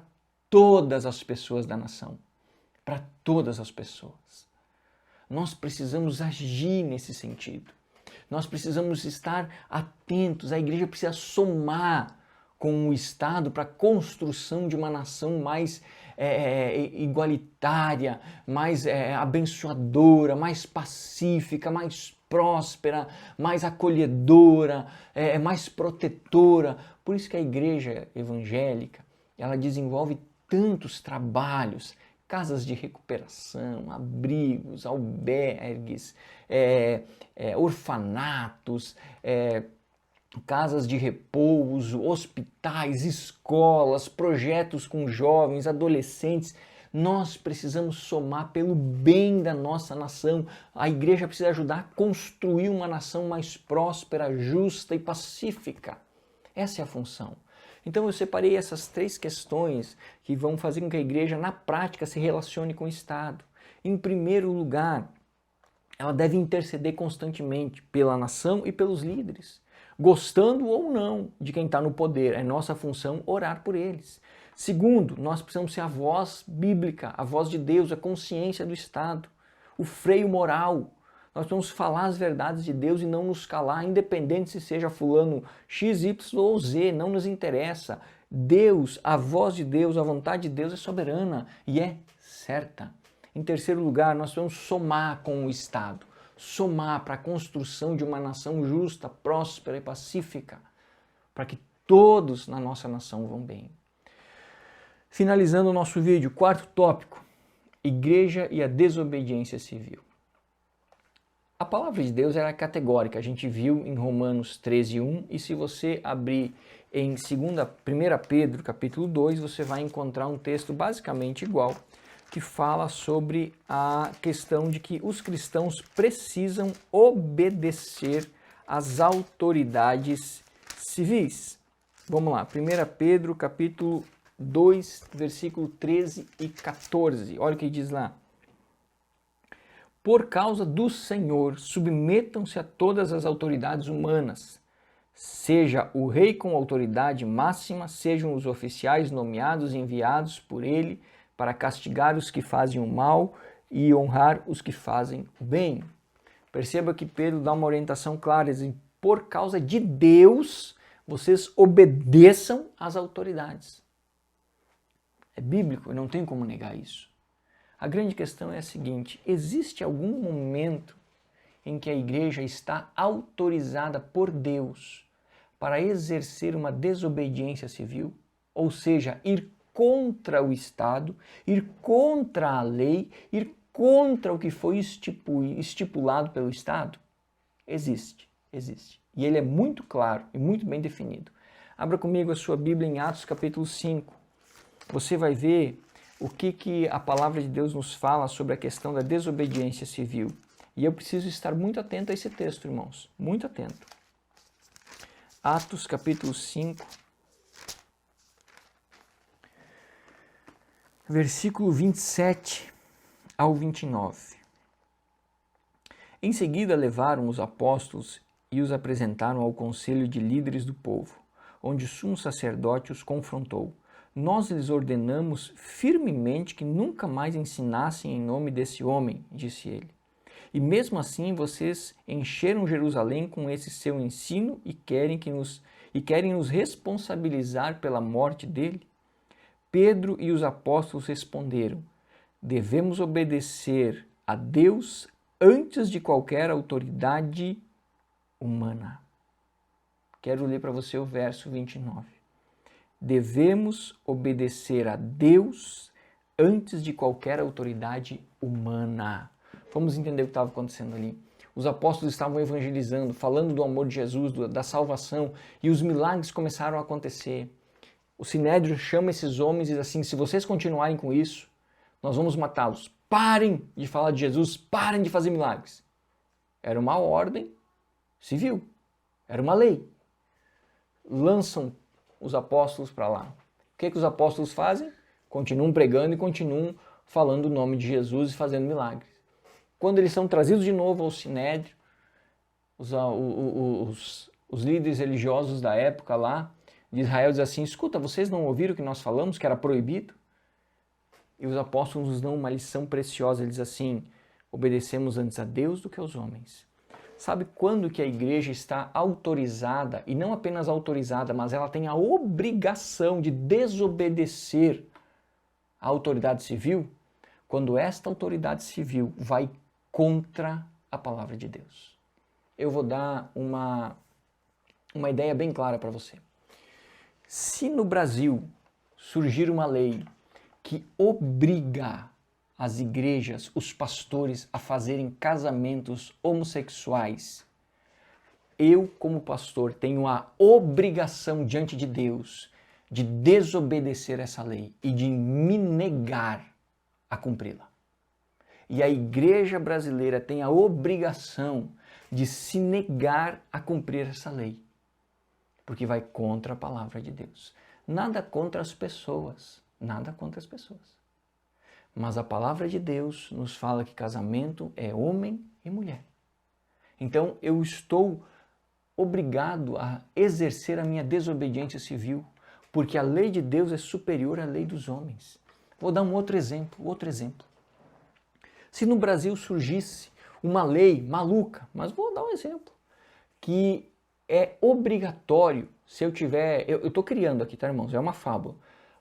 A: todas as pessoas da nação. Para todas as pessoas. Nós precisamos agir nesse sentido. Nós precisamos estar atentos. A igreja precisa somar com o Estado para a construção de uma nação mais igualitária, mais abençoadora, mais pacífica, mais próspera, mais acolhedora, mais protetora. Por isso que a igreja evangélica, ela desenvolve tantos trabalhos, casas de recuperação, abrigos, albergues, orfanatos, casas de repouso, hospitais, escolas, projetos com jovens, adolescentes. Nós precisamos somar pelo bem da nossa nação. A igreja precisa ajudar a construir uma nação mais próspera, justa e pacífica. Essa é a função. Então eu separei essas 3 questões que vão fazer com que a igreja, na prática, se relacione com o Estado. Em primeiro lugar, ela deve interceder constantemente pela nação e pelos líderes, gostando ou não de quem está no poder. É nossa função orar por eles. Segundo, nós precisamos ser a voz bíblica, a voz de Deus, a consciência do Estado, o freio moral. Nós precisamos falar as verdades de Deus e não nos calar, independente se seja fulano X, Y ou Z, não nos interessa. Deus, a voz de Deus, a vontade de Deus é soberana e é certa. Em terceiro lugar, nós precisamos somar com o Estado, somar para a construção de uma nação justa, próspera e pacífica, para que todos na nossa nação vão bem. Finalizando o nosso vídeo, 4º tópico, igreja e a desobediência civil. A palavra de Deus era categórica, a gente viu em Romanos 13:1, e se você abrir em 1 Pedro, capítulo 2, você vai encontrar um texto basicamente igual, que fala sobre a questão de que os cristãos precisam obedecer às autoridades civis. Vamos lá, 1 Pedro, capítulo 2, versículo 13 e 14. Olha o que diz lá. Por causa do Senhor, submetam-se a todas as autoridades humanas, seja o rei com autoridade máxima, sejam os oficiais nomeados e enviados por ele para castigar os que fazem o mal e honrar os que fazem o bem. Perceba que Pedro dá uma orientação clara, diz, por causa de Deus, vocês obedeçam às autoridades. É bíblico, eu não tenho como negar isso. A grande questão é a seguinte, existe algum momento em que a igreja está autorizada por Deus para exercer uma desobediência civil? Ou seja, ir contra o Estado, ir contra a lei, ir contra o que foi estipulado pelo Estado? Existe. E ele é muito claro e muito bem definido. Abra comigo a sua Bíblia em Atos capítulo 5. Você vai ver o que a palavra de Deus nos fala sobre a questão da desobediência civil. E eu preciso estar muito atento a esse texto, irmãos. Muito atento. Atos capítulo 5. Versículo 27 ao 29. Em seguida levaram os apóstolos e os apresentaram ao conselho de líderes do povo, onde o sumo sacerdote os confrontou. Nós lhes ordenamos firmemente que nunca mais ensinassem em nome desse homem, disse ele. E mesmo assim vocês encheram Jerusalém com esse seu ensino e querem nos responsabilizar pela morte dele? Pedro e os apóstolos responderam, devemos obedecer a Deus antes de qualquer autoridade humana. Quero ler para você o verso 29. Devemos obedecer a Deus antes de qualquer autoridade humana. Vamos entender o que estava acontecendo ali. Os apóstolos estavam evangelizando, falando do amor de Jesus, da salvação, e os milagres começaram a acontecer. O Sinédrio chama esses homens e diz assim, se vocês continuarem com isso, nós vamos matá-los. Parem de falar de Jesus, parem de fazer milagres. Era uma ordem civil, era uma lei. Lançam os apóstolos para lá. O que os apóstolos fazem? Continuam pregando e continuam falando o nome de Jesus e fazendo milagres. Quando eles são trazidos de novo ao Sinédrio, os líderes religiosos da época lá, de Israel, dizem assim, escuta, vocês não ouviram o que nós falamos, que era proibido? E os apóstolos nos dão uma lição preciosa, eles dizem assim, obedecemos antes a Deus do que aos homens. Sabe quando que a igreja está autorizada, e não apenas autorizada, mas ela tem a obrigação de desobedecer a autoridade civil quando esta autoridade civil vai contra a palavra de Deus. Eu vou dar uma ideia bem clara para você. Se no Brasil surgir uma lei que obriga as igrejas, os pastores a fazerem casamentos homossexuais, eu, como pastor, tenho a obrigação diante de Deus de desobedecer essa lei e de me negar a cumpri-la. E a igreja brasileira tem a obrigação de se negar a cumprir essa lei, porque vai contra a palavra de Deus. Nada contra as pessoas, nada contra as pessoas. Mas a palavra de Deus nos fala que casamento é homem e mulher. Então eu estou obrigado a exercer a minha desobediência civil, porque a lei de Deus é superior à lei dos homens. Vou dar um outro exemplo. Se no Brasil surgisse uma lei maluca, mas vou dar um exemplo, que é obrigatório, se eu tiver, eu estou criando aqui, tá, irmãos? É uma fábula.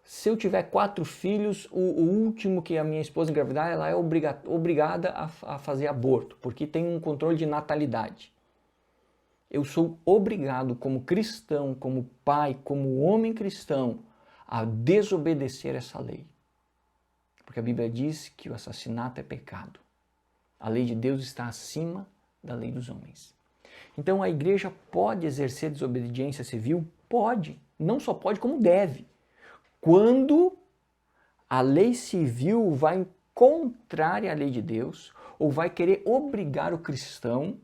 A: Se eu tiver 4 filhos, o último que a minha esposa engravidar, ela é obrigada a fazer aborto, porque tem um controle de natalidade. Eu sou obrigado como cristão, como pai, como homem cristão, a desobedecer essa lei. Porque a Bíblia diz que o assassinato é pecado. A lei de Deus está acima da lei dos homens. Então a igreja pode exercer desobediência civil? Pode. Não só pode, como deve. Quando a lei civil vai contrária à lei de Deus ou vai querer obrigar o cristão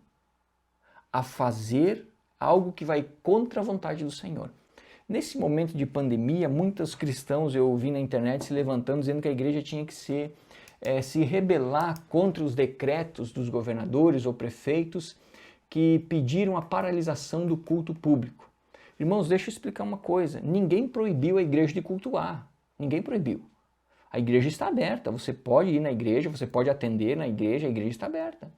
A: a fazer algo que vai contra a vontade do Senhor. Nesse momento de pandemia, muitos cristãos eu ouvi na internet se levantando dizendo que a igreja tinha que se rebelar contra os decretos dos governadores ou prefeitos que pediram a paralisação do culto público. Irmãos, deixa eu explicar uma coisa. Ninguém proibiu a igreja de cultuar. Ninguém proibiu. A igreja está aberta. Você pode ir na igreja, você pode atender na igreja, a igreja está aberta.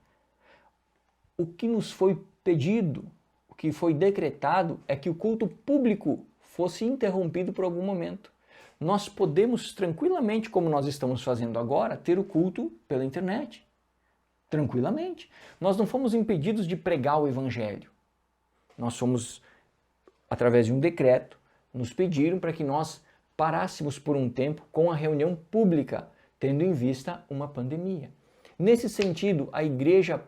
A: O que nos foi pedido, o que foi decretado é que o culto público fosse interrompido por algum momento. Nós podemos tranquilamente, como nós estamos fazendo agora, ter o culto pela internet. Tranquilamente. Nós não fomos impedidos de pregar o evangelho. Nós fomos, através de um decreto, nos pediram para que nós parássemos por um tempo com a reunião pública, tendo em vista uma pandemia. Nesse sentido, a igreja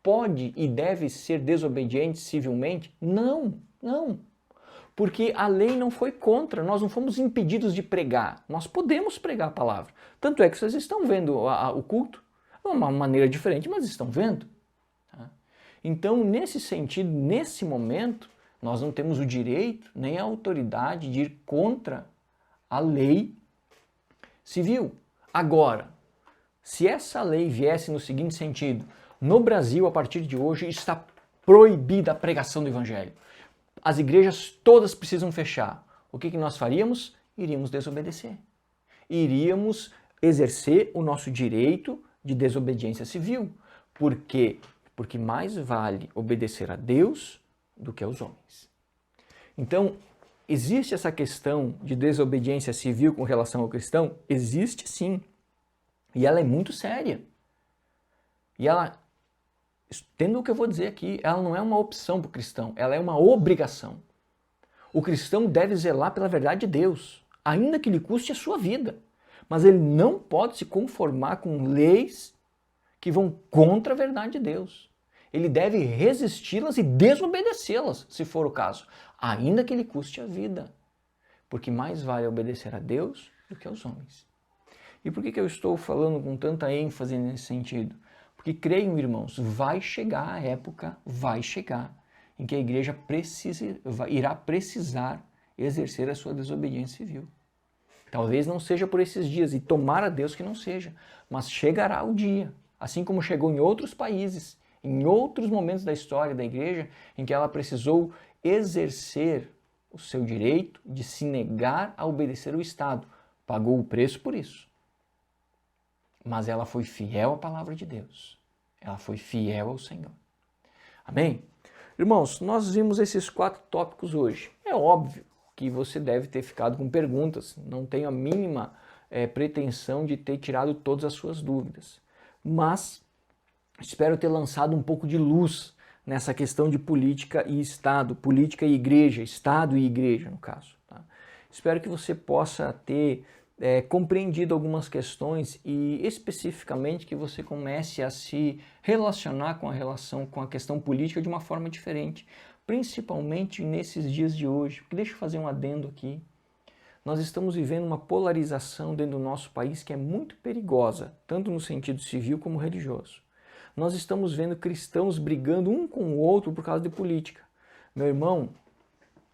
A: pode e deve ser desobediente civilmente? Não, não. Porque a lei não foi contra, nós não fomos impedidos de pregar. Nós podemos pregar a palavra. Tanto é que vocês estão vendo o culto, de uma maneira diferente, mas estão vendo. Tá? Então, nesse sentido, nesse momento, nós não temos o direito nem a autoridade de ir contra a lei civil. Agora, se essa lei viesse no seguinte sentido: no Brasil, a partir de hoje, está proibida a pregação do evangelho. As igrejas todas precisam fechar. O que nós faríamos? Iríamos desobedecer. Iríamos exercer o nosso direito de desobediência civil. Por quê? Porque mais vale obedecer a Deus do que aos homens. Então, existe essa questão de desobediência civil com relação ao cristão? Existe sim. E ela é muito séria. E ela, tendo o que eu vou dizer aqui, ela não é uma opção para o cristão, ela é uma obrigação. O cristão deve zelar pela verdade de Deus, ainda que lhe custe a sua vida. Mas ele não pode se conformar com leis que vão contra a verdade de Deus. Ele deve resisti-las e desobedecê-las, se for o caso, ainda que lhe custe a vida. Porque mais vale obedecer a Deus do que aos homens. E por que eu estou falando com tanta ênfase nesse sentido? Porque creiam, irmãos, vai chegar a época, vai chegar, em que a igreja irá precisar exercer a sua desobediência civil. Talvez não seja por esses dias, e tomara a Deus que não seja, mas chegará o dia, assim como chegou em outros países, em outros momentos da história da igreja, em que ela precisou exercer o seu direito de se negar a obedecer ao Estado. Pagou o preço por isso. Mas ela foi fiel à palavra de Deus. Ela foi fiel ao Senhor. Amém? Irmãos, nós vimos esses 4 tópicos hoje. É óbvio que você deve ter ficado com perguntas. Não tenho a mínima pretensão de ter tirado todas as suas dúvidas. Mas espero ter lançado um pouco de luz nessa questão de política e Estado, política e igreja, Estado e igreja no caso. Tá? Espero que você possa ter compreendido algumas questões e especificamente que você comece a se relacionar com a questão política de uma forma diferente, principalmente nesses dias de hoje. Porque deixa eu fazer um adendo aqui. Nós estamos vivendo uma polarização dentro do nosso país que é muito perigosa, tanto no sentido civil como religioso. Nós estamos vendo cristãos brigando um com o outro por causa de política. Meu irmão,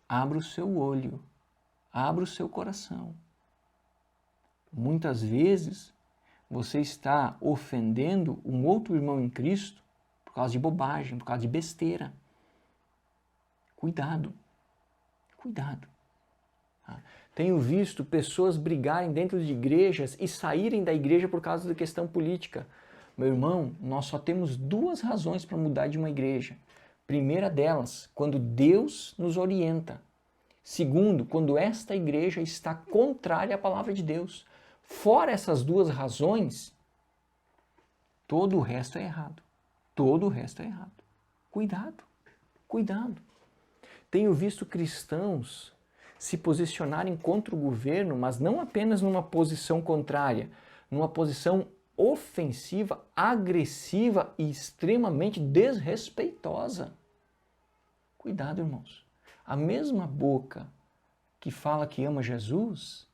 A: abra o seu olho, abra o seu coração. Muitas vezes você está ofendendo um outro irmão em Cristo por causa de bobagem, por causa de besteira. Cuidado, cuidado. Tenho visto pessoas brigarem dentro de igrejas e saírem da igreja por causa da questão política. Meu irmão, nós só temos duas razões para mudar de uma igreja. Primeira delas, quando Deus nos orienta. Segundo, quando esta igreja está contrária à palavra de Deus. Fora essas duas razões, todo o resto é errado. Todo o resto é errado. Cuidado, cuidado. Tenho visto cristãos se posicionarem contra o governo, mas não apenas numa posição contrária, numa posição ofensiva, agressiva e extremamente desrespeitosa. Cuidado, irmãos. A mesma boca que fala que ama Jesus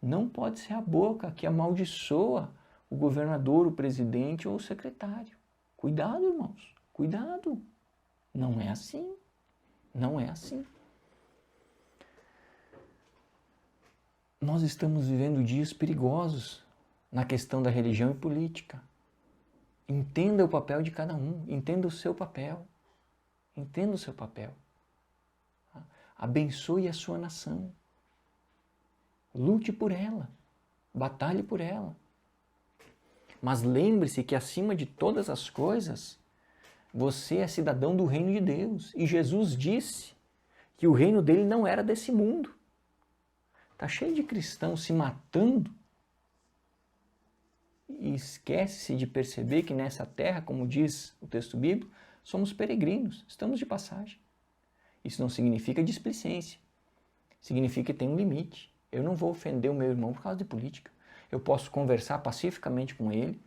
A: não pode ser a boca que amaldiçoa o governador, o presidente ou o secretário. Cuidado, irmãos. Cuidado. Não é assim. Não é assim. Nós estamos vivendo dias perigosos na questão da religião e política. Entenda o papel de cada um. Entenda o seu papel. Entenda o seu papel. Abençoe a sua nação. Lute por ela. Batalhe por ela. Mas lembre-se que acima de todas as coisas, você é cidadão do reino de Deus. E Jesus disse que o reino dele não era desse mundo. Está cheio de cristãos se matando e esquece-se de perceber que nessa terra, como diz o texto bíblico, somos peregrinos, estamos de passagem. Isso não significa displicência, significa que tem um limite. Eu não vou ofender o meu irmão por causa de política. Eu posso conversar pacificamente com ele,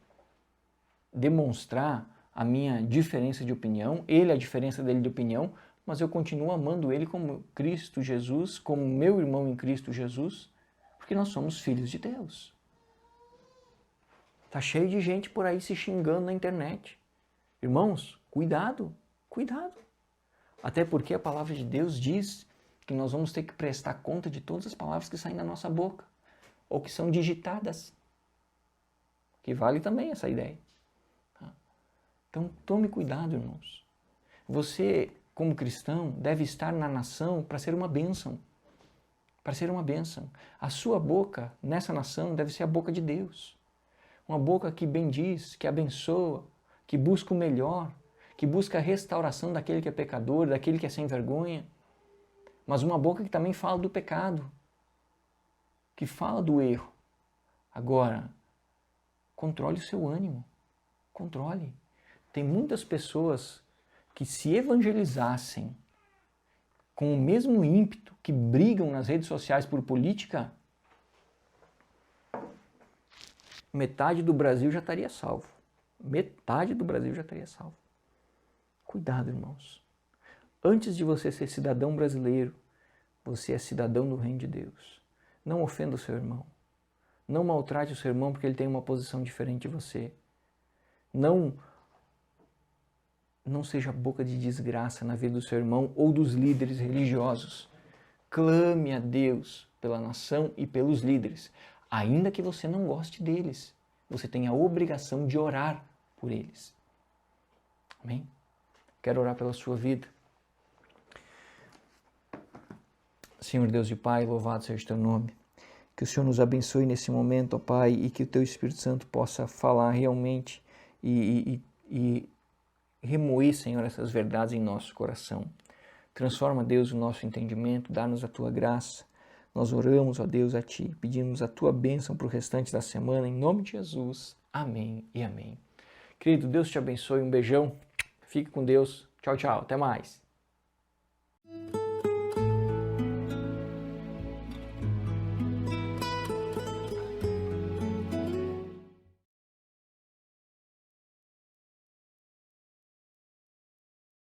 A: demonstrar a minha diferença de opinião, ele a diferença dele de opinião, mas eu continuo amando ele como Cristo Jesus, como meu irmão em Cristo Jesus, porque nós somos filhos de Deus. Está cheio de gente por aí se xingando na internet. Irmãos, cuidado, cuidado. Até porque a palavra de Deus diz que nós vamos ter que prestar conta de todas as palavras que saem da nossa boca, ou que são digitadas. Que vale também essa ideia. Então tome cuidado, irmãos. Você, como cristão, deve estar na nação para ser uma bênção. Para ser uma bênção. A sua boca nessa nação deve ser a boca de Deus. Uma boca que bendiz, que abençoa, que busca o melhor, que busca a restauração daquele que é pecador, daquele que é sem vergonha. Mas uma boca que também fala do pecado, que fala do erro. Agora, controle o seu ânimo. Controle. Tem muitas pessoas que se evangelizassem com o mesmo ímpeto que brigam nas redes sociais por política, metade do Brasil já estaria salvo. Metade do Brasil já estaria salvo. Cuidado, irmãos. Antes de você ser cidadão brasileiro, você é cidadão do reino de Deus. Não ofenda o seu irmão. Não maltrate o seu irmão porque ele tem uma posição diferente de você. Não seja boca de desgraça na vida do seu irmão ou dos líderes religiosos. Clame a Deus pela nação e pelos líderes. Ainda que você não goste deles, você tem a obrigação de orar por eles. Amém? Quero orar pela sua vida. Senhor Deus e Pai, louvado seja o teu nome. Que o Senhor nos abençoe nesse momento, ó Pai, e que o teu Espírito Santo possa falar realmente e remoer, Senhor, essas verdades em nosso coração. Transforma, Deus, o nosso entendimento, dá-nos a tua graça, Nós oramos, ó Deus, a Ti, pedimos a Tua bênção para o restante da semana, em nome de Jesus. Amém e amém. Querido, Deus te abençoe, um beijão, fique com Deus, tchau, tchau, até mais.